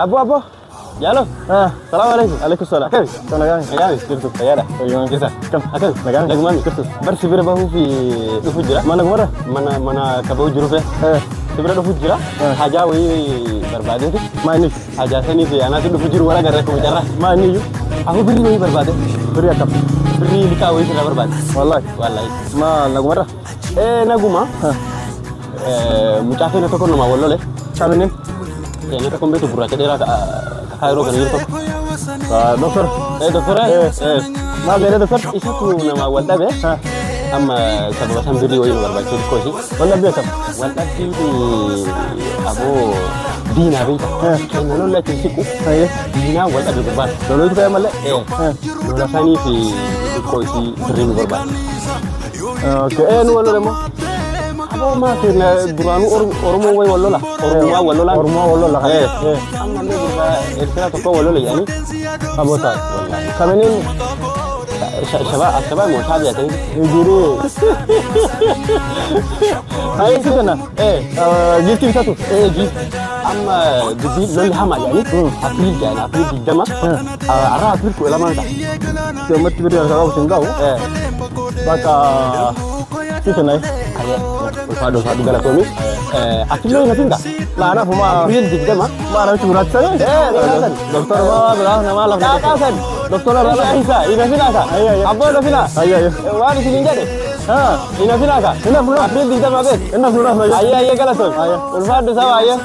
Abu, Jalo. Assalamualaikum. Waalaikumsalam. Nagami. Kirtu. Ayada. Kisa. Kam. Akal. Nagami. Lagmami. Kirtu. Bar sibira bahu fi dufu jira. Mana gumara? Mana kabahu juru fe. Sibira dufu jira. Haja wi barbade tu. Mani. Haja sani fi ana tu dufu juru wala garre ko jarra. Mani yu. Aku beri wi barbade. Beri akap. Beri dikawi sira barbade. Wallahi. Ma nagumara? Naguma. Mutafe na to kono ma wollole. Sabene. Ya na ko mbeto burate dera Kairo kan yurko. Doktor. Doktor. Ma bere doktor. Isatu nama wanda be. Amma sababa sam biri oyin warba ci ko ci. Wanda be sam. Wanda ci abo dina be. Ken non la ci siku. Dina wanda be barba. Dolo ko yamalle. Dolo sani fi ko ci biri warba. Okay, no wala mo. Abo ma ke na duranu oromo way wallola. Oromo wallola. Amma le ba ertira to ko wallola yani. Abo ta. Kamenin الشباب مشابهة يجري هاي كده جيت بتاعته جيت أما جديد لون هما يعني أبيل الدم أرى أبيل كل ما نتا يوم تبدي أرجعوا سنجاو بقى كده فادو قال تومي أكيد لون نتيجة لا أنا هما أبيل الدم ما أنا مش مرات سنة دكتور ما بلا نما لا كاسن دكتور رلا إيسا إذا فينا كا أبو إذا فينا وارد سنين جدي إذا فينا كا إنا فلوس أبيل الدم أبيل إنا فلوس أيه قال توم الفادو سوا أيه